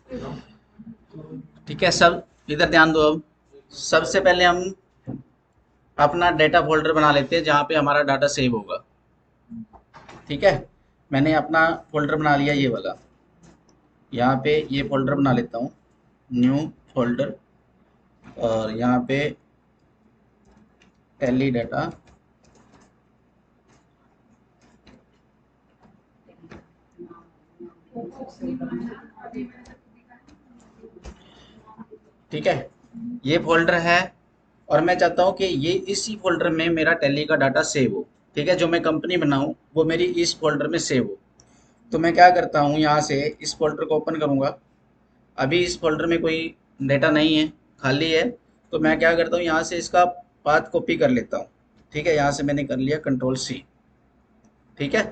ठीक है, सब इधर ध्यान दो। अब सबसे पहले हम अपना डेटा फोल्डर बना लेते हैं जहाँ पे हमारा डाटा सेव होगा। ठीक है, मैंने अपना फोल्डर बना लिया ये वाला। यहाँ पे ये फोल्डर बना लेता हूँ, न्यू फोल्डर, और यहाँ पे टैली डाटा। ठीक है, ये फोल्डर है, और मैं चाहता हूँ कि ये इसी फोल्डर में मेरा टैली का डाटा सेव हो। ठीक है, जो मैं कंपनी बनाऊँ वो मेरी इस फोल्डर में सेव हो। तो मैं क्या करता हूँ, यहाँ से इस फोल्डर को ओपन करूँगा। अभी इस फोल्डर में कोई डेटा नहीं है, खाली है। तो मैं क्या करता हूँ, यहाँ से इसका पाथ कॉपी कर लेता हूँ। ठीक है, यहाँ से मैंने कर लिया कंट्रोल सी। ठीक है,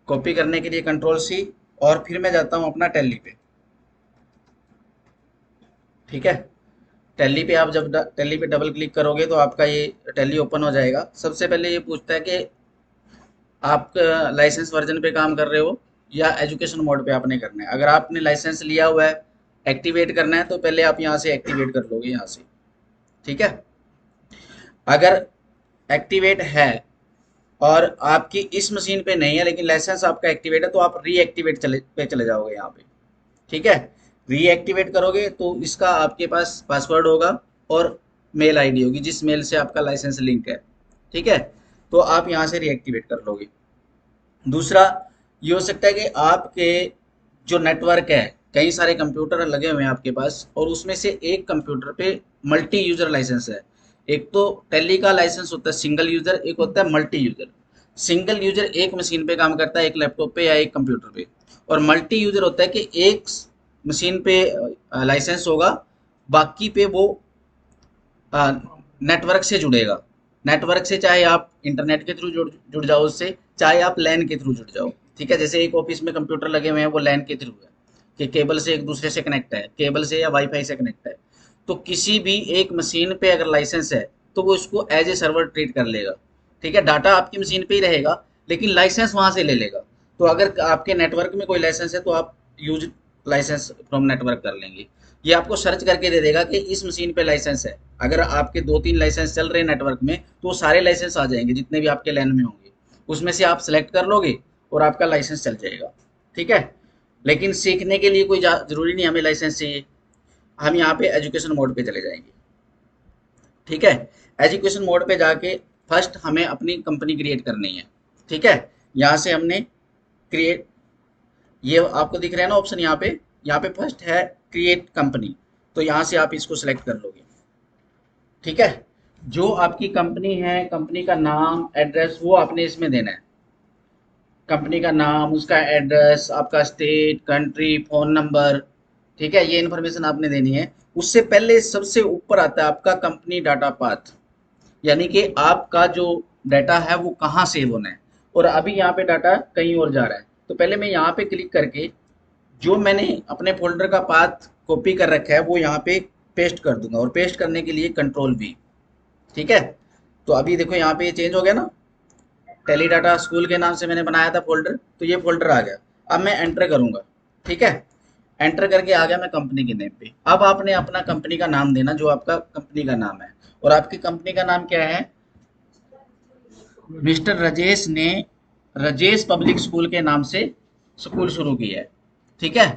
कॉपी करने के लिए कंट्रोल सी, और फिर मैं जाता हूँ अपना टैली पे। ठीक है, टैली पे आप जब टैली पे डबल क्लिक करोगे तो आपका ये टैली ओपन हो जाएगा। सबसे पहले ये पूछता है कि आप लाइसेंस वर्जन पे काम कर रहे हो या एजुकेशन मोड पे आपने करना है। अगर आपने लाइसेंस लिया हुआ है, एक्टिवेट करना है, तो पहले आप यहाँ से एक्टिवेट कर लोगे यहाँ से। ठीक है, अगर एक्टिवेट है और आपकी इस मशीन पे नहीं है लेकिन लाइसेंस आपका एक्टिवेट है, तो आप रीएक्टिवेट चले जाओगे यहाँ पे। ठीक है, रीएक्टिवेट करोगे तो इसका आपके पास पासवर्ड होगा और मेल आईडी होगी जिस मेल से आपका लाइसेंस लिंक है। ठीक है, तो आप यहाँ से रीएक्टिवेट कर लोगे। दूसरा, ये हो सकता है कि आपके जो नेटवर्क है, कई सारे कंप्यूटर लगे हुए हैं आपके पास, और उसमें से एक कंप्यूटर पे मल्टी यूजर लाइसेंस है। एक तो टेली का लाइसेंस होता है सिंगल यूजर, एक होता है मल्टी यूजर। सिंगल यूजर एक मशीन पे काम करता है, एक लैपटॉप पे या एक कंप्यूटर पे। और मल्टी यूजर होता है कि एक मशीन पे लाइसेंस होगा, बाकी पे वो नेटवर्क से जुड़ेगा। नेटवर्क से चाहे आप इंटरनेट के थ्रू जुड़ जाओ उससे, चाहे आप लैन के थ्रू जुड़ जाओ। ठीक है, जैसे एक ऑफिस में कंप्यूटर लगे हुए हैं वो लैन के थ्रू है, कि केबल से एक दूसरे से कनेक्ट है, केबल से या वाईफाई से कनेक्ट है। तो किसी भी एक मशीन पे अगर लाइसेंस है तो वो उसको एज ए सर्वर ट्रीट कर लेगा। ठीक है, डाटा आपकी मशीन पे ही रहेगा लेकिन लाइसेंस वहां से ले लेगा। तो अगर आपके नेटवर्क में कोई लाइसेंस है तो आप यूज लाइसेंस फ्रॉम नेटवर्क कर लेंगे। ये आपको सर्च करके दे देगा कि इस मशीन पे लाइसेंस है। अगर आपके 2-3 लाइसेंस चल रहे हैं नेटवर्क में तो वो सारे लाइसेंस आ जाएंगे जितने भी आपके लैन में होंगे, उसमें से आप सेलेक्ट कर लोगे और आपका लाइसेंस चल जाएगा। ठीक है, लेकिन सीखने के लिए कोई जरूरी नहीं हमें लाइसेंस चाहिए। हम यहाँ पे एजुकेशन मोड पे चले जाएंगे। ठीक है, एजुकेशन मोड पे जाके फर्स्ट हमें अपनी कंपनी क्रिएट करनी है। ठीक है, यहाँ से हमने क्रिएट, ये आपको दिख रहा है ना ऑप्शन, यहाँ पे फर्स्ट है क्रिएट कंपनी। तो यहाँ से आप इसको सेलेक्ट कर लोगे। ठीक है, जो आपकी कंपनी है, कंपनी का नाम, एड्रेस, वो आपने इसमें देना है। कंपनी का नाम, उसका एड्रेस, आपका स्टेट, कंट्री, फोन नंबर। ठीक है, ये इन्फॉर्मेशन आपने देनी है। उससे पहले सबसे ऊपर आता है आपका कंपनी डाटा पाथ, यानी कि आपका जो डाटा है वो कहाँ सेव होना है। और अभी यहाँ पे डाटा कहीं और जा रहा है, तो पहले मैं यहाँ पे क्लिक करके जो मैंने अपने फोल्डर का पाथ कॉपी कर रखा है वो यहाँ पे पेस्ट कर दूंगा, और पेस्ट करने के लिए कंट्रोल वी। ठीक है, तो अभी देखो यहाँ पे ये चेंज हो गया ना, टेली डाटा स्कूल के नाम से मैंने बनाया था फोल्डर, तो ये फोल्डर आ गया। अब मैं एंटर करूंगा। ठीक है, एंटर करके आ गया मैं कंपनी के नेम पे। अब आपने अपना कंपनी का नाम देना जो आपका कंपनी का नाम है, और आपकी कंपनी का नाम क्या है। मिस्टर राजेश ने राजेश पब्लिक स्कूल के नाम से स्कूल शुरू किया है। ठीक है,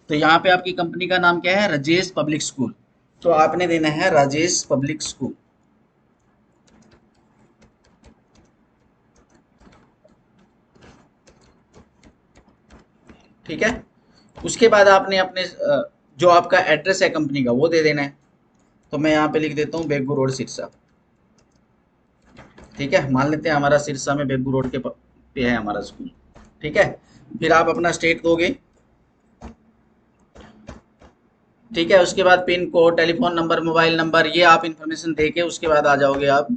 तो यहाँ पे आपकी कंपनी का नाम क्या है, राजेश पब्लिक स्कूल। तो आपने देना है राजेश पब्लिक स्कूल। ठीक है, उसके बाद आपने अपने जो आपका एड्रेस है कंपनी का वो दे देना है। तो मैं यहाँ पे लिख देता हूँ बेगू रोड सिरसा। ठीक है, मान लेते हैं हमारा सिरसा में बेगू रोड के पे है हमारा स्कूल। ठीक है, फिर आप अपना स्टेट दोगे। ठीक है, उसके बाद pin code, telephone number, mobile number, ये आप इंफॉर्मेशन देके उसके बाद आ जाओगे आप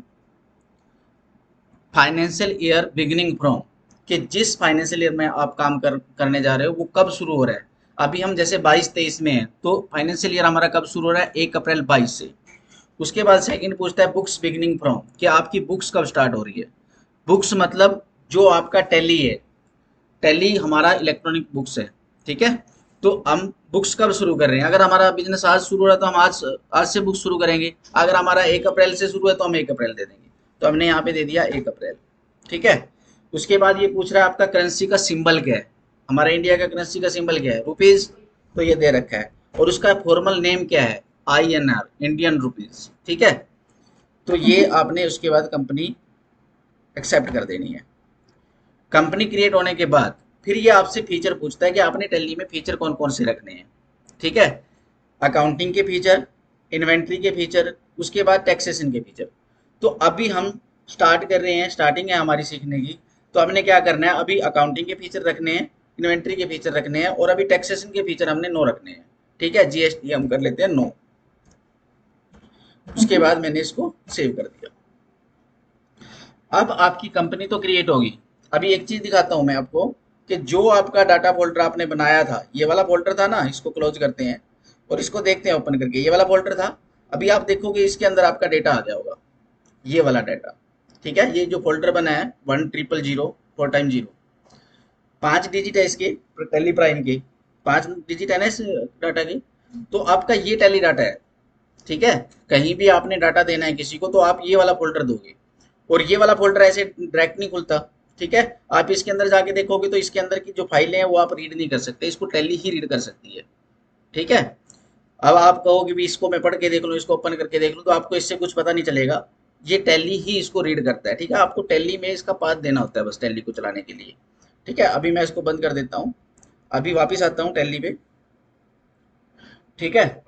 फाइनेंशियल ईयर बिगिनिंग फ्रॉम, कि जिस फाइनेंशियल ईयर में आप काम करने जा रहे हो वो कब शुरू हो रहा है। अभी हम जैसे 22-23 में हैं तो फाइनेंशियल ईयर हमारा कब शुरू हो रहा है, 1 अप्रैल 22 से। उसके बाद सेकंड पूछता है बुक्स बिगिनिंग फ्रॉम, कि आपकी बुक्स कब स्टार्ट हो रही है। बुक्स मतलब जो आपका टैली है, टैली हमारा इलेक्ट्रॉनिक बुक्स है। ठीक है, तो हम बुक्स कब शुरू कर रहे हैं? अगर हमारा बिजनेस आज शुरू हो रहा है तो हम आज आज से बुक्स शुरू करेंगे। अगर हमारा 1 अप्रैल से शुरू है तो हम 1 अप्रैल दे देंगे। तो हमने यहाँ पे दे दिया 1 अप्रैल। ठीक है। उसके बाद ये पूछ रहा है आपका करेंसी का सिंबल क्या है। हमारा इंडिया का करेंसी का सिंबल क्या है? रुपीज। तो ये दे रखा है। और उसका फॉर्मल नेम क्या है? INR, Indian rupees. ठीक है। तो ये आपने उसके बाद कंपनी एक्सेप्ट कर देनी है। कंपनी क्रिएट होने के बाद फिर ये आपसे फीचर पूछता है कि आपने टैली में फीचर कौन कौन से रखने हैं। ठीक है। अकाउंटिंग के फीचर, इन्वेंट्री के फीचर, उसके बाद टैक्सेशन के फीचर। तो अभी हम स्टार्ट कर रहे हैं, स्टार्टिंग है हमारी सीखने की। तो हमने क्या करना है, अभी अकाउंटिंग के फीचर रखने हैं, इन्वेंट्री के फीचर रखने हैं, और अभी टैक्सेशन के फीचर हमने 9 रखने हैं। ठीक है। GST हम कर लेते हैं 9। उसके बाद मैंने इसको सेव कर दिया। अब आपकी कंपनी तो क्रिएट होगी। अभी एक चीज दिखाता हूं मैं आपको कि जो आपका डाटा फोल्डर आपने बनाया था, ये वाला फोल्डर था ना, इसको क्लोज करते हैं और इसको देखते हैं ओपन करके। ये वाला फोल्डर था। अभी आप देखोगे इसके अंदर आपका डेटा आ गया होगा, ये वाला डाटा। ठीक है। ये जो फोल्डर बना है 1000 4 टाइम 0, 5 डिजिट है इसके, टैली प्राइम के 5 डिजिट है ना इस डाटा के। तो आपका ये टैली डाटा है। ठीक है। कहीं भी आपने डाटा देना है किसी को तो आप ये वाला फोल्डर दोगे, और ये वाला फोल्डर ऐसे डायरेक्ट नहीं खुलता। ठीक है। आप इसके अंदर जाके देखोगे तो इसके अंदर की जो फाइलें हैं वो आप रीड नहीं कर सकते, इसको टैली ही रीड कर सकती है। ठीक है। अब आप कहोगे भी इसको मैं पढ़ के देख लूँ, इसको ओपन करके देख लूँ, तो आपको इससे कुछ पता नहीं चलेगा। ये टैली ही इसको रीड करता है। ठीक है। आपको टैली में इसका पाथ देना होता है बस, टैली को चलाने के लिए। ठीक है। अभी मैं इसको बंद कर देता हूँ। अभी वापिस आता हूँ टैली पे। ठीक है।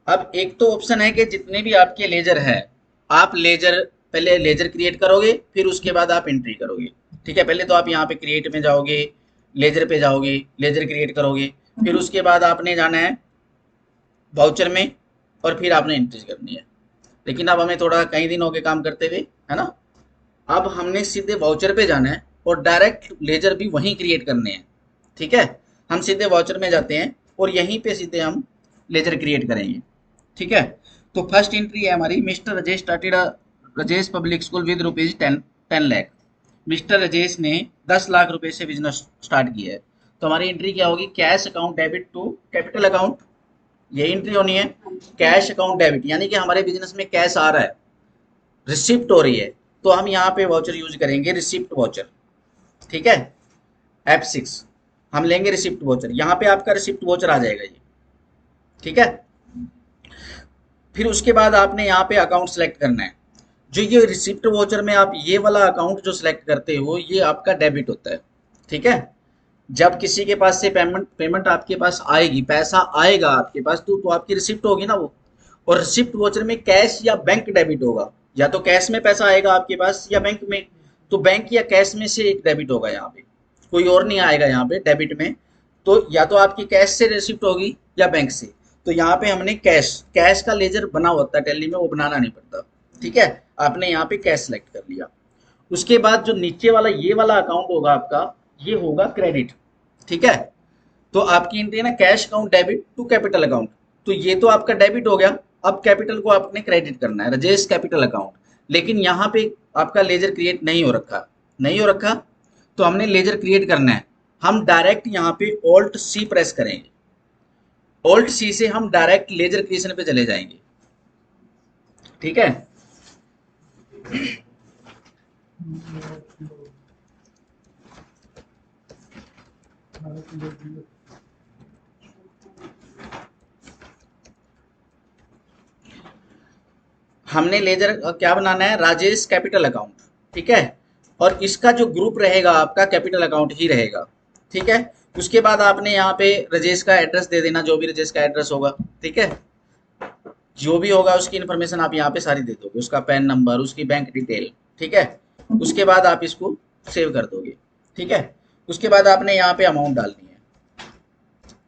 अब एक तो ऑप्शन है कि जितने भी आपके लेजर है, आप लेजर पहले लेजर क्रिएट करोगे, फिर उसके बाद आप एंट्री करोगे। ठीक है। पहले तो आप यहाँ पे क्रिएट में जाओगे, लेजर पे जाओगे, लेजर क्रिएट करोगे, फिर उसके बाद आपने जाना है वाउचर में, और फिर आपने एंट्री करनी है। लेकिन अब हमें थोड़ा कई दिन हो गए काम करते हुए, है ना। अब हमने सीधे वाउचर पे जाना है और डायरेक्ट लेजर भी वहीं क्रिएट करने हैं। ठीक है। हम सीधे वाउचर में जाते हैं और यहीं पे सीधे हम लेजर क्रिएट करेंगे। ठीक है। तो फर्स्ट एंट्री है हमारी, mister Rajesh started Rajesh public school with rupees 10 lakh. Mister Rajesh ने 10 लाख रुपए से बिजनेस स्टार्ट किया है। तो हमारी एंट्री क्या होगी? Cash account debit to capital account, ये एंट्री होनी है। कैश अकाउंट डेबिट यानी कि हमारे बिजनेस में कैश आ रहा है, रिसिप्ट हो रही है, तो हम यहाँ पे वाउचर यूज करेंगे, रिसिप्ट वाउचर। ठीक है। F6 हम लेंगे रिसिप्ट वाउचर, यहाँ पे आपका रिसिप्ट वाउचर आ जाएगा ये। ठीक है। फिर उसके बाद आपने यहाँ पे अकाउंट सेलेक्ट करना है। जो ये रिसिप्ट वाउचर में आप ये वाला अकाउंट जो सिलेक्ट करते हो, ये आपका डेबिट होता है। ठीक है। जब किसी के पास से पेमेंट आपके पास आएगी, पैसा आएगा आपके पास, तो आपकी रिसिप्ट होगी ना वो। और रिसिप्ट वाउचर में कैश या बैंक डेबिट होगा, या तो कैश में पैसा आएगा आपके पास या बैंक में। तो बैंक या कैश में से एक डेबिट होगा यहाँ पे, कोई और नहीं आएगा यहाँ पे डेबिट में। तो या तो आपकी कैश से रिसिप्ट होगी या बैंक से। तो यहाँ पे हमने कैश, कैश का लेजर बना होता है टैली में, वो बनाना नहीं पड़ता। ठीक है। आपने यहाँ पे कैश सेलेक्ट कर लिया। उसके बाद जो नीचे वाला ये वाला अकाउंट होगा आपका, ये होगा क्रेडिट। ठीक है। तो आपकी एंट्री है ना, cash account debit to capital account. तो ये तो आपका डेबिट हो गया। अब कैपिटल को आपने क्रेडिट करना है, राजेश कैपिटल अकाउंट। लेकिन यहाँ पे आपका लेजर क्रिएट नहीं हो रखा, नहीं हो रखा, तो हमने लेजर क्रिएट करना है। हम डायरेक्ट यहाँ पे ऑल्ट सी प्रेस करेंगे। ऑल्ट सी से हम डायरेक्ट लेजर क्रिएशन पे चले जाएंगे। ठीक है। हमने लेजर क्या बनाना है? Rajesh capital account. ठीक है। और इसका जो ग्रुप रहेगा आपका कैपिटल अकाउंट ही रहेगा। ठीक है। उसके बाद आपने यहाँ पे राजेश का एड्रेस दे देना, जो भी राजेश का एड्रेस होगा। ठीक है। जो भी होगा उसकी इन्फॉर्मेशन आप यहाँ पे सारी दे दोगे, उसका पैन नंबर, उसकी बैंक डिटेल। ठीक है। उसके बाद आप इसको सेव कर दोगे। ठीक है। उसके बाद आपने यहाँ पे अमाउंट डालनी है,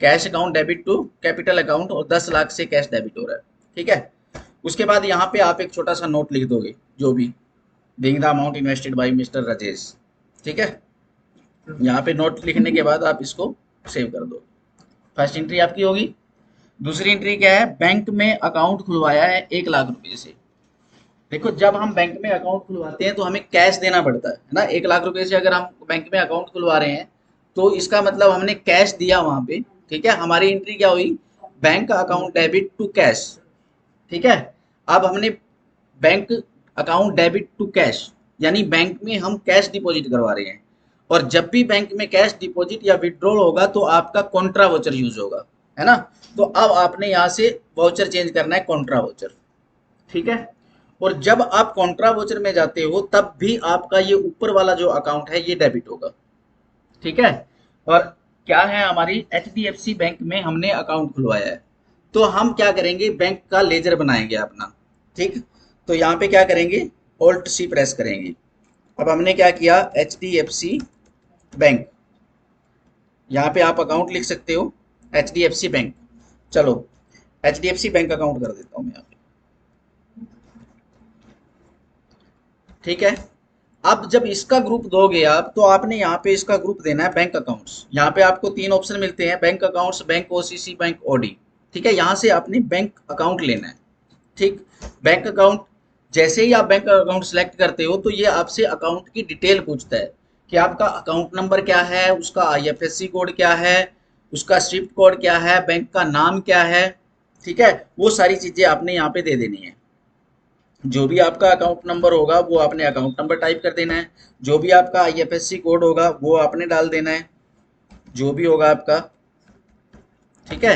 cash account debit to capital account, और 10 लाख से कैश डेबिट हो रहा है। ठीक है। उसके बाद यहाँ पे आप एक छोटा सा नोट लिख दोगे, जो भी being the amount invested bye mister Rajesh. ठीक है। यहाँ पे नोट लिखने के बाद आप इसको सेव कर दो। फर्स्ट एंट्री आपकी होगी। दूसरी एंट्री क्या है? बैंक में अकाउंट खुलवाया है 1 लाख रुपए से। देखो, जब हम बैंक में अकाउंट खुलवाते हैं तो हमें कैश देना पड़ता है ना। 1 लाख रुपए से अगर हम बैंक में अकाउंट खुलवा रहे हैं तो इसका मतलब हमने कैश दिया वहां पे, ठीक है, हमारी एंट्री क्या हुई, bank account debit to cash. ठीक है, अब हमने bank account debit to cash, यानी बैंक में हम कैश डिपॉजिट करवा रहे हैं, और जब भी बैंक में कैश डिपॉजिट या विड्रॉल होगा तो आपका कॉन्ट्रा वाउचर यूज होगा, है ना। तो अब आपने यहाँ से वाउचर चेंज करना है कॉन्ट्रा वाउचर। ठीक है, और जब आप कॉन्ट्रा वाउचर में जाते हो तब भी आपका ये ऊपर वाला जो अकाउंट है ये डेबिट होगा। ठीक है, और क्या है, हमारी एचडीएफसी बैंक में हमने अकाउंट खुलवाया है, तो हम क्या करेंगे, बैंक का लेजर बनाएंगे अपना। ठीक, तो यहाँ पे क्या करेंगे, ऑल्ट सी प्रेस करेंगे। अब हमने क्या किया, एचडीएफसी बैंक, यहाँ पे आप अकाउंट लिख सकते हो एचडीएफसी बैंक। चलो एचडीएफसी बैंक अकाउंट कर देता हूँ मैं यहाँ पे। ठीक है, अब जब इसका ग्रुप दोगे आप, तो आपने यहाँ पे इसका ग्रुप देना है बैंक अकाउंट्स। यहाँ पे आपको 3 ऑप्शन मिलते हैं, bank accounts, bank OCC, bank OD. ठीक है, यहाँ से आपने बैंक अकाउंट लेना है। ठीक, बैंक अकाउंट, जैसे ही आप बैंक अकाउंट सेलेक्ट करते हो तो ये आपसे अकाउंट की डिटेल पूछता है कि आपका अकाउंट नंबर क्या है, उसका आईएफएससी कोड क्या है, उसका स्विफ्ट कोड क्या है, बैंक का नाम क्या है। ठीक है, वो सारी चीजें आपने यहाँ पे दे देनी है। जो भी आपका अकाउंट नंबर होगा वो आपने अकाउंट नंबर टाइप कर देना है, जो भी आपका आईएफएससी कोड होगा वो आपने डाल देना है, जो भी होगा आपका। ठीक है,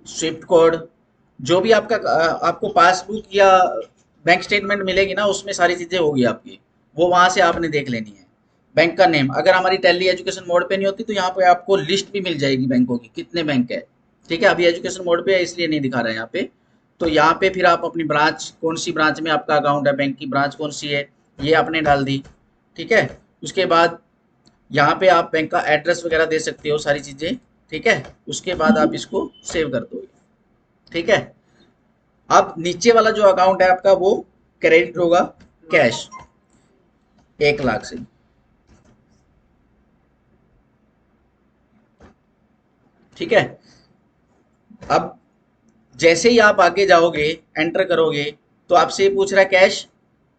स्विफ्ट कोड, जो भी आपका आपको पासबुक या बैंक स्टेटमेंट मिलेगी ना, उसमें सारी चीजें होगी आपकी, वो वहां से आपने देख लेनी है। बैंक का नेम, अगर हमारी टैली एजुकेशन मोड पे नहीं होती तो यहाँ पे आपको लिस्ट भी मिल जाएगी बैंकों की, कितने बैंक है। ठीक है, अभी एजुकेशन मोड पे है इसलिए नहीं दिखा रहा है यहाँ पे। तो यहाँ पे फिर आप अपनी ब्रांच, कौन सी ब्रांच में आपका अकाउंट है, बैंक की ब्रांच कौन सी है, ये आपने डाल दी। ठीक है, उसके बाद यहाँ पे आप बैंक का एड्रेस वगैरह दे सकते हो, सारी चीजें। ठीक है, उसके बाद आप इसको सेव कर दोगे। ठीक है, अब नीचे वाला जो अकाउंट है आपका वो क्रेडिट होगा कैश 1 लाख से। ठीक है, अब जैसे ही आप आगे जाओगे, एंटर करोगे, तो आपसे ये पूछ रहा है कैश।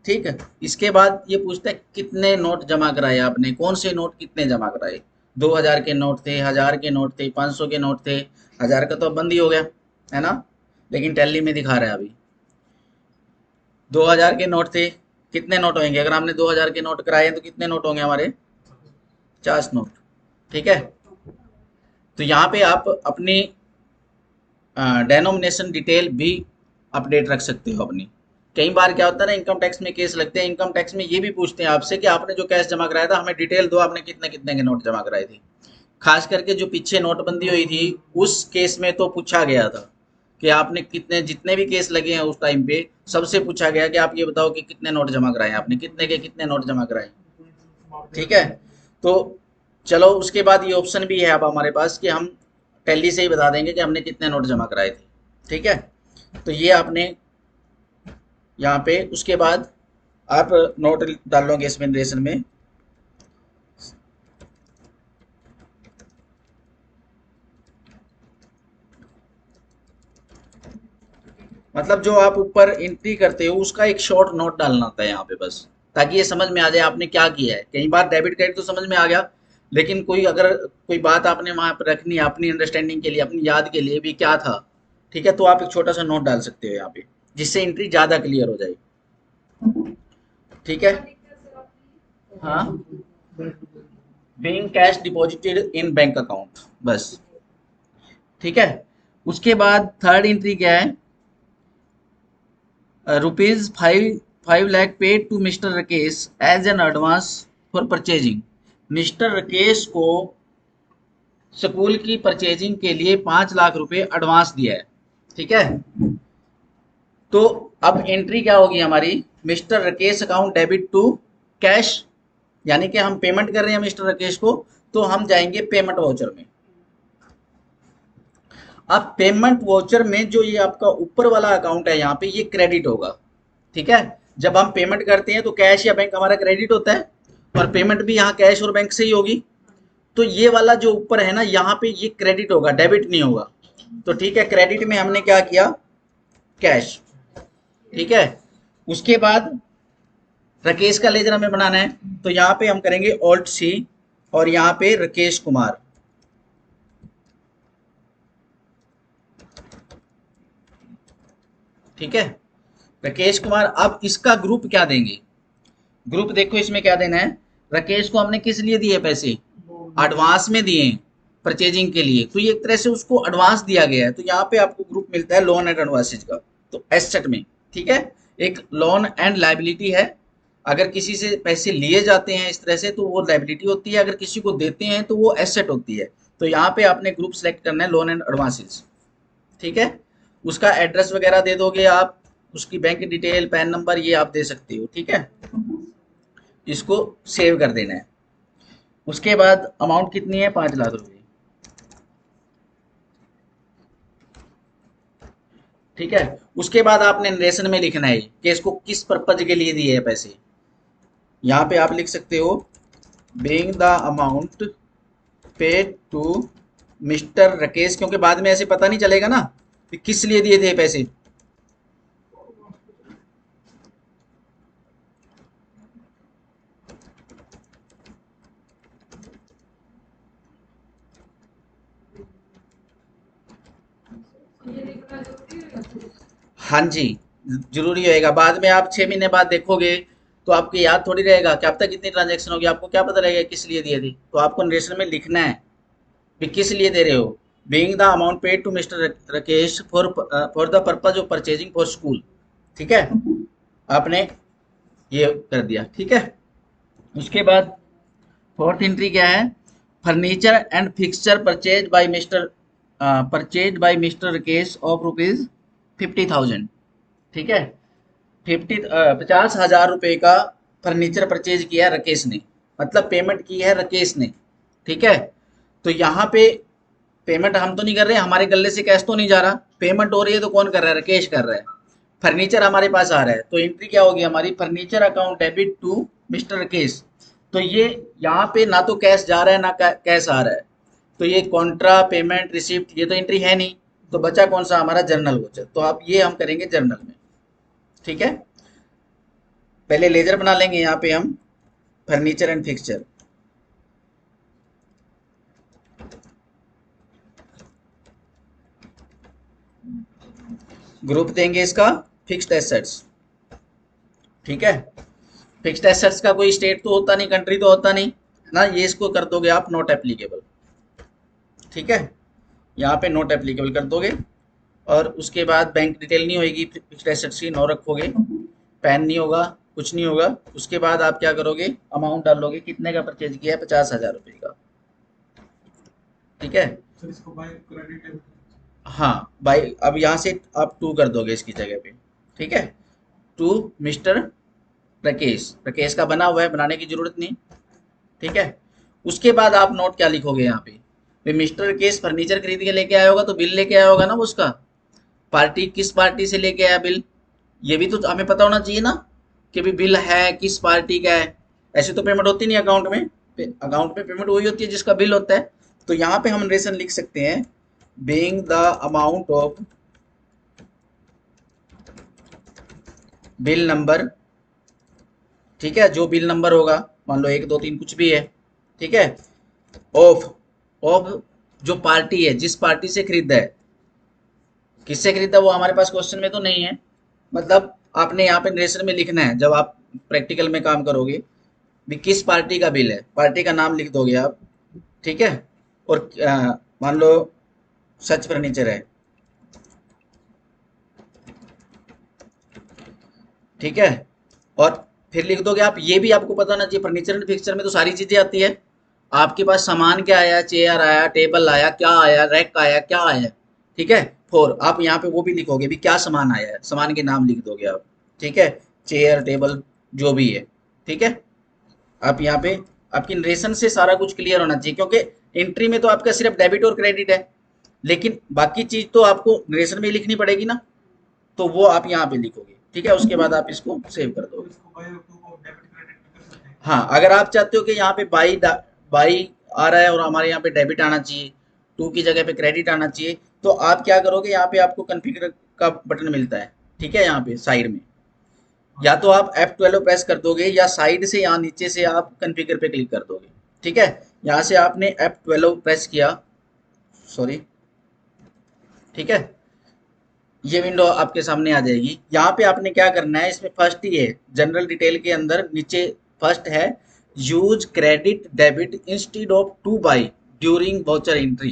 ठीक है, इसके बाद ये पूछता है कितने नोट जमा कराए आपने, कौन से नोट कितने जमा कराए। 2000 के नोट थे, 1000 के नोट थे, 500 के नोट थे। 1000 का तो अब बंद ही हो गया, है ना, लेकिन टैली में दिखा रहा है अभी। 2000 के नोट थे, कितने नोट होंगे, अगर हमने 2000 के नोट कराए तो कितने नोट होंगे हमारे, 50 नोट। ठीक है, तो यहाँ पे आप अपनी डेनोमिनेशन डिटेल भी अपडेट रख सकते हो अपनी। कई बार क्या होता है ना, इनकम टैक्स में केस लगते हैं, इनकम टैक्स में ये भी पूछते हैं आपसे कि आपने जो कैश जमा कराया था हमें डिटेल दो, आपने कितने कितने के नोट जमा कराए थे। खास करके जो पीछे नोटबंदी हुई थी उस केस में तो पूछा गया था कि आपने कितने, जितने भी केस लगे हैं उस टाइम पे सबसे पूछा गया कि आप ये बताओ कि कितने नोट जमा कराए आपने, कितने के कितने नोट जमा कराए। ठीक है, तो चलो उसके बाद ये ऑप्शन भी है अब हमारे पास कि हम टैली से ही बता देंगे कि हमने कितने नोट जमा कराए थे। ठीक है, तो ये आपने यहाँ पे, उसके बाद आप नोट डालोगे इसमें नरेशन में। मतलब जो आप ऊपर एंट्री करते हो उसका एक शॉर्ट नोट डालना होता है यहाँ पे बस, ताकि ये समझ में आ जाए आपने क्या किया है। कई बार डेबिट क्रेडिट तो समझ में आ गया, लेकिन कोई अगर कोई बात आपने वहां पर रखनी है अपनी अंडरस्टैंडिंग के लिए, अपनी याद के लिए भी क्या था। ठीक है, तो आप एक छोटा सा नोट डाल सकते हो यहाँ पे, जिससे एंट्री ज्यादा क्लियर हो जाए। ठीक है, हाँ, being cash deposited in bank account, बस। ठीक है, उसके बाद थर्ड एंट्री क्या है, rupees 5 lakh paid to mister Rakesh as an advance for purchasing. Mister Rakesh को स्कूल की परचेजिंग के लिए 5 लाख रुपए एडवांस दिया है। ठीक है, तो अब एंट्री क्या होगी हमारी, mister Rakesh account debit to cash, यानी कि हम पेमेंट कर रहे हैं मिस्टर राकेश को, तो हम जाएंगे पेमेंट वाउचर में। अब पेमेंट वाउचर में जो ये आपका ऊपर वाला अकाउंट है यहाँ पे ये क्रेडिट होगा। ठीक है, जब हम पेमेंट करते हैं तो कैश या बैंक हमारा क्रेडिट होता है, और पेमेंट भी यहाँ कैश और बैंक से ही होगी। तो ये वाला जो ऊपर है ना यहाँ पे ये क्रेडिट होगा, डेबिट नहीं होगा। तो ठीक है, क्रेडिट में हमने क्या किया, कैश। ठीक है। उसके बाद राकेश का लेजर हमें बनाना है, तो यहाँ पे हम करेंगे ऑल्ट सी और यहाँ पे राकेश कुमार। ठीक है, राकेश कुमार। अब इसका ग्रुप क्या देंगे? ग्रुप देखो इसमें क्या देना है। राकेश को हमने किस लिए दिए पैसे? एडवांस में दिए परचेजिंग के लिए, तो ये एक तरह से उसको एडवांस दिया गया है। तो यहाँ पे आपको ग्रुप मिलता है लोन एंड एडवांसेज का, तो एसेट में। ठीक है, एक लोन एंड लाइबिलिटी है। अगर किसी से पैसे लिए जाते हैं इस तरह से तो वो लाइबिलिटी होती है, अगर किसी को देते हैं तो वो एसेट होती है। तो यहाँ पे आपने ग्रुप सेलेक्ट करना है लोन एंड एडवांसेज। ठीक है, उसका एड्रेस वगैरह दे दोगे आप, उसकी बैंक डिटेल, पैन नंबर, ये आप दे सकते हो। ठीक है, इसको सेव कर देना है। उसके बाद अमाउंट कितनी है? 5 लाख रुपए। ठीक है, उसके बाद आपने नरेशन में लिखना है कि इसको किस पर्पज के लिए दिए हैं पैसे। यहाँ पे आप लिख सकते हो being the amount paid to mister Rakesh, क्योंकि बाद में ऐसे पता नहीं चलेगा ना कि किस लिए दिए थे पैसे। हाँ जी, जरूरी होएगा। बाद में आप 6 महीने बाद देखोगे तो आपको याद थोड़ी रहेगा कि अब तक कितनी ट्रांजेक्शन होगी, आपको क्या पता रहेगा किस लिए दिए थे। तो आपको नरेशन में लिखना है भी किस लिए दे रहे हो। Being the amount paid to mister Rakesh for the purpose of purchasing for school. ठीक है, आपने ये कर दिया। ठीक है, उसके बाद फोर्थ एंट्री क्या है? Furniture and fixture purchase by mister Rakesh of ₹50,000। ठीक है, 50,000 रुपए का फर्नीचर परचेज किया है राकेश ने, मतलब पेमेंट की है राकेश ने। ठीक है, तो यहाँ पे पेमेंट हम तो नहीं कर रहे, हमारे गले से कैश तो नहीं जा रहा, पेमेंट हो रही है तो कौन कर रहा है? राकेश कर रहा है। फर्नीचर हमारे पास आ रहा है, तो एंट्री क्या होगी हमारी? Furniture account debit to mister Rakesh. तो ये यहाँ पे ना तो कैश जा रहा है ना कैश आ रहा है, तो ये कॉन्ट्रा पेमेंट रिसिप्ट ये तो एंट्री है नहीं। तो बचा कौन सा हमारा? Journal voucher. तो आप ये हम करेंगे जर्नल में। ठीक है, पहले लेजर बना लेंगे यहाँ पे हम फर्नीचर एंड फिक्सचर। ग्रुप देंगे इसका फिक्स्ड एसेट्स। ठीक है, फिक्स्ड एसेट्स का कोई स्टेट तो होता नहीं, कंट्री तो होता नहीं है ना, ये इसको कर दोगे आप नॉट एप्लीकेबल। ठीक है, यहाँ पे नॉट एप्लीकेबल कर दोगे। और उसके बाद बैंक डिटेल नहीं होगी फिक्स्ड एसेट्स की, नो रखोगे, पैन नहीं होगा, कुछ नहीं होगा। उसके बाद आप क्या करोगे? अमाउंट डालोगे, कितने का परचेज किया है? 50,000 रुपये का। ठीक है, सर इसको बाय क्रेडिट है। हाँ भाई, अब यहाँ से आप टू कर दोगे इसकी जगह पे। ठीक है, टू मिस्टर राकेश। राकेश का बना हुआ है, बनाने की जरूरत नहीं। ठीक है, उसके बाद आप नोट क्या लिखोगे यहाँ पे? भाई मिस्टर राकेश फर्नीचर खरीद के लेके आया होगा तो बिल लेके आया होगा ना वो उसका। पार्टी किस पार्टी से लेके आया बिल, ये भी तो हमें पता होना चाहिए ना कि भी बिल है किस पार्टी का है। ऐसे तो पेमेंट होती नहीं अकाउंट में, अकाउंट में पेमेंट वही होती है जिसका बिल होता है। तो यहाँ पे हम नरेशन लिख सकते हैं being the amount of bill number. ठीक है, जो बिल नंबर होगा, मान लो 1 2 3 कुछ भी है। ठीक है, ऑफ ऑफ जो पार्टी है, जिस पार्टी से खरीदा है, किससे खरीदा वो हमारे पास क्वेश्चन में तो नहीं है। मतलब आपने यहाँ पे नरेशन में लिखना है जब आप प्रैक्टिकल में काम करोगे भी किस पार्टी का बिल है, पार्टी का नाम लिख दोगे आप। ठीक है, और मान लो सच फर्नीचर है। ठीक है, और फिर लिख दोगे आप, ये भी आपको पता होना चाहिए फर्नीचर एंड फिक्सचर में तो सारी चीजें आती है। आपके पास सामान क्या आया? चेयर आया, टेबल आया, क्या आया? रैक आया, क्या आया? ठीक है, फोर आप यहाँ पे वो भी लिखोगे भी क्या सामान आया है, सामान के नाम लिख दोगे आप। ठीक है, चेयर टेबल जो भी है। ठीक है, आप यहाँ पे आपकी नरेशन से सारा कुछ क्लियर होना चाहिए, क्योंकि एंट्री में तो आपका सिर्फ डेबिट और क्रेडिट है, लेकिन बाकी चीज तो आपको नरेशन में ही लिखनी पड़ेगी ना, तो वो आप यहाँ पे लिखोगे। ठीक है, उसके बाद आप इसको सेव कर तो दोगे। इसको बाय टू को डेबिट क्रेडिट भी कर सकते हैं। हाँ, अगर आप चाहते हो कि यहाँ पे बाई आ रहा है और हमारे यहाँ पे डेबिट आना चाहिए, टू की जगह पे क्रेडिट आना चाहिए, तो आप क्या करोगे? यहाँ पे आपको कॉन्फ़िगर का बटन मिलता है। ठीक है, यहाँ पे साइड में या तो आप F12 प्रेस कर दोगे या साइड से यहाँ नीचे से आप कॉन्फ़िगर पे क्लिक कर दोगे। ठीक है, यहाँ से आपने F12 प्रेस किया, सॉरी, ठीक है, ये विंडो आपके सामने आ जाएगी। यहाँ पे आपने क्या करना है, इसमें फर्स्ट ही है जनरल डिटेल के अंदर नीचे फर्स्ट है use credit debit instead of two by during voucher entry,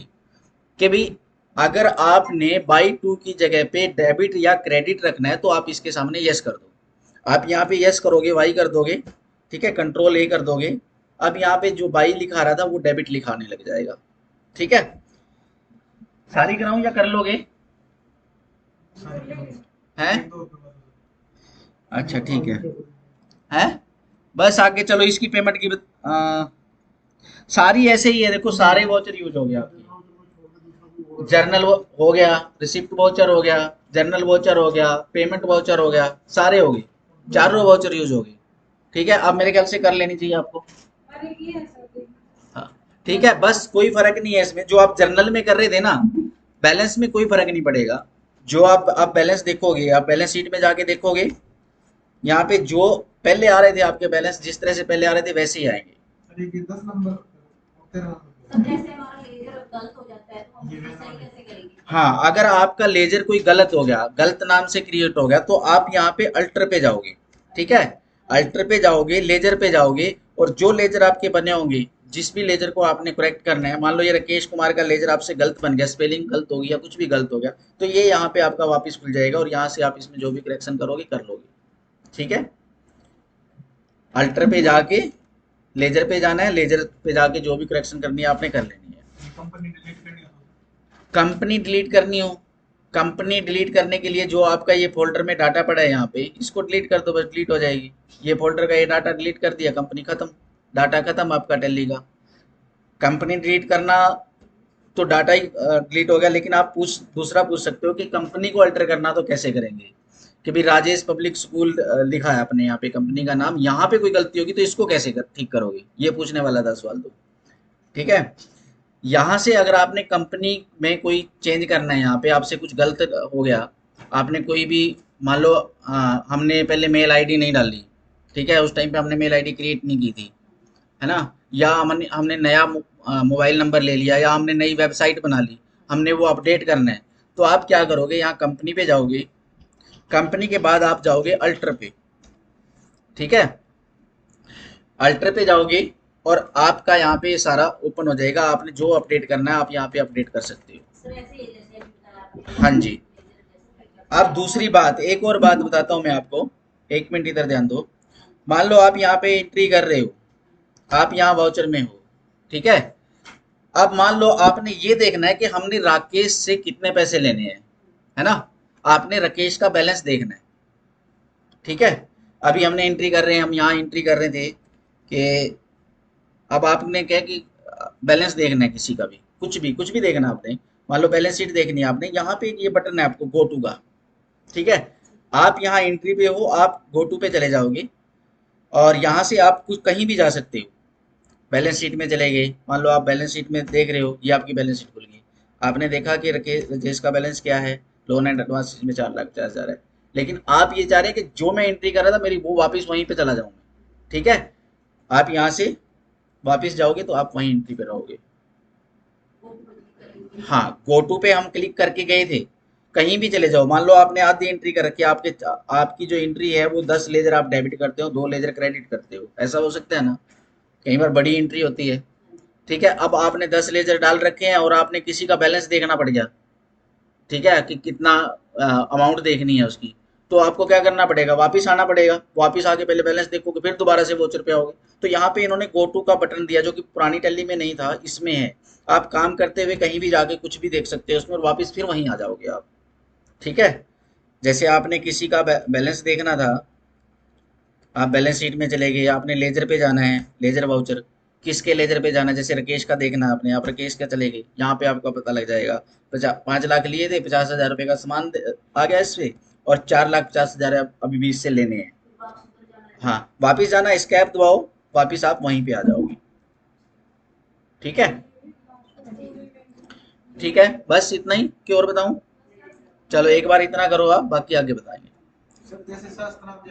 कि भाई अगर आपने बाई टू की जगह पे डेबिट या क्रेडिट रखना है तो आप इसके सामने यस कर दो। आप यहाँ पे यस करोगे, वाई कर दोगे, ठीक है, कंट्रोल ए कर दोगे। अब यहाँ पे जो बाई लिखा रहा था वो डेबिट लिखाने लग जाएगा। ठीक है, सारी कराऊं या कर लोगे? हैं? एक दो के बाद अच्छा ठीक है, हैं? बस आगे चलो, इसकी पेमेंट की सारी ऐसे ही है, देखो सारे वाउचर यूज हो गया आपके। जर्नल हो गया, रिसिप्ट वाउचर हो गया, जर्नल वाउचर हो गया, पेमेंट वाउचर हो गया, सारे हो गए, चारों वाउचर यूज हो गए। ठीक है, अब मेरे ख्याल से कर लेनी चाहिए आपको। हाँ, ठीक है, बस कोई फर्क नहीं है इसमें, जो आप जर्नल में कर रहे थे ना, बैलेंस में कोई फर्क नहीं पड़ेगा। जो आप बैलेंस देखोगे, आप बैलेंस शीट में जाके देखोगे, यहाँ पे जो पहले आ रहे थे आपके बैलेंस, जिस तरह से पहले आ रहे थे वैसे ही आएंगे। अरे ये 10 नंबर 13 सब नंबर जैसे हमारा लेजर गलत हो जाता है तो हम ये उसको मैंने सही कैसे करेंगे? हाँ, अगर आपका लेजर कोई गलत हो गया, गलत नाम से क्रिएट हो गया, तो आप यहाँ पे अल्टर पे जाओगे। ठीक है, अल्टर पे जाओगे, लेजर पे जाओगे, और जो लेजर आपके बने होंगे, जिस भी लेजर को आपने करेक्ट करना है, मान लो ये राकेश कुमार का लेजर आपसे गलत बन गया, स्पेलिंग गलत हो गई या कुछ भी गलत हो गया, तो ये यहाँ पे आपका वापस खुल जाएगा और यहाँ से आप इसमें जो भी करेक्शन करोगे कर लोगे। ठीक है, अल्टर पे जाके लेजर पे जाना है, लेजर पे जाके जो भी करेक्शन करनी है आपने कर लेनी है। ये कंपनी डिलीट करनी है कंपनी डिलीट करनी हो, कंपनी डिलीट करने के लिए जो आपका ये फोल्डर में डाटा पड़ा है यहाँ पे, इसको डिलीट कर दो, बस डिलीट हो जाएगी। ये फोल्डर का ये डाटा डिलीट कर दिया, कंपनी खत्म, डाटा खत्म आपका टैली का। कंपनी डिलीट करना तो डाटा ही डिलीट हो गया, लेकिन आप दूसरा पूछ सकते हो कि कंपनी को अल्टर करना तो कैसे करेंगे, कि भाई राजेश पब्लिक स्कूल लिखा है अपने यहाँ पे कंपनी का नाम, यहाँ पे कोई गलती होगी तो इसको कैसे ठीक करोगे, ये पूछने वाला था सवाल तो। ठीक है, यहाँ से अगर आपने कंपनी में कोई चेंज करना है, यहाँ पे आपसे कुछ गलत हो गया, आपने कोई भी, मान लो हमने पहले मेल आईडी नहीं डाली, ठीक है, उस टाइम पे हमने मेल आईडी क्रिएट नहीं की थी, है ना, या हमने हमने नया मोबाइल नंबर ले लिया, या हमने नई वेबसाइट बना ली, हमने वो अपडेट करना है, तो आप क्या करोगे, यहाँ कंपनी पे जाओगे, कंपनी के बाद आप जाओगे अल्टर पे। ठीक है, अल्टर पे जाओगे और आपका यहाँ पे सारा ओपन हो जाएगा, आपने जो अपडेट करना है आप यहाँ पे अपडेट कर सकते हो। सर ऐसे ही जैसे अभी बताया आपने हाँ जी, लेजर जैसे अब दूसरी बात, एक और बात बताता हूँ मैं आपको, एक मिनट इधर ध्यान दो। मान लो आप यहाँ पे एंट्री कर रहे हो, आप यहाँ वाउचर में हो, ठीक है, अब मान लो आपने ये देखना है कि हमने राकेश से कितने पैसे लेने हैं, है ना, आपने राकेश का बैलेंस देखना है। ठीक है, अभी हमने एंट्री कर रहे हैं, हम यहाँ एंट्री कर रहे थे कि अब आपने क्या कि बैलेंस देखना है किसी का भी, कुछ भी देखना है आपने, मान लो बैलेंस शीट देखनी है आपने, यहाँ पे ये बटन है आपको गो टू का। ठीक है, आप यहाँ एंट्री पे हो, आप गो टू पे चले जाओगे और यहाँ से आप कुछ कहीं भी जा सकते हो। बैलेंस शीट में चले गए, मान लो आप बैलेंस शीट में देख रहे हो, ये आपकी बैलेंस शीट खुल गई, आपने देखा कि राकेश का बैलेंस क्या है, लोन एंड एडवांस में 4,50,000 है, लेकिन आप ये चाह रहे हैं कि जो मैं एंट्री कर रहा था मेरी वो वापस वहीं पे चला जाऊँ मैं। ठीक है, आप यहाँ से वापस जाओगे तो आप वहीं एंट्री पे रहोगे। वो करेंगे। हाँ, गो टू पे हम क्लिक करके गए थे, कहीं भी चले जाओ, मान लो आपने आधी एंट्री कर रखी है, आपकी जो एंट्री है वो 10 लेजर आप डेबिट करते हो, 2 लेजर क्रेडिट करते हो, ऐसा हो सकता है ना, कई बार बड़ी एंट्री होती है। ठीक है, अब आपने 10 लेजर डाल रखे हैं और आपने किसी का बैलेंस देखना पड़ गया, ठीक है, कि कितना अमाउंट देखनी है उसकी, तो आपको क्या करना पड़ेगा, वापस आना पड़ेगा, वापस आके पहले बैलेंस देखोगे फिर दोबारा से वोचर पे आओगे। तो यहाँ पे इन्होंने गो टू का बटन दिया जो कि पुरानी टैली में नहीं था, इसमें है, आप काम करते हुए कहीं भी जाके कुछ भी देख सकते हो उसमें और वापस फिर वहीं आ जाओगे आप। ठीक है, जैसे आपने किसी का बैलेंस देखना था, आप बैलेंस शीट में चले गए, आपने लेजर पे जाना है, लेजर वाउचर, किसके लेजर पे जाना है, जैसे राकेश का देखना है आपने, आप राकेश का चले गए, यहाँ पे आपका पता लग जाएगा, 5 लाख लिए थे, 50,000 रुपये का सामान आ गया इस पे, और 4,50,000 अभी भी इससे लेने हैं। फिर वापस ऊपर जाना है। हाँ, वापिस जाना, स्कैप दबाओ, वापिस आप वहीं पे आ जाओगे। ठीक है, ठीक है, बस इतना ही कि और बताऊं? चलो एक बार इतना करो आप, बाकी आगे बताएंगे। सर जैसे शास्त्रार्थ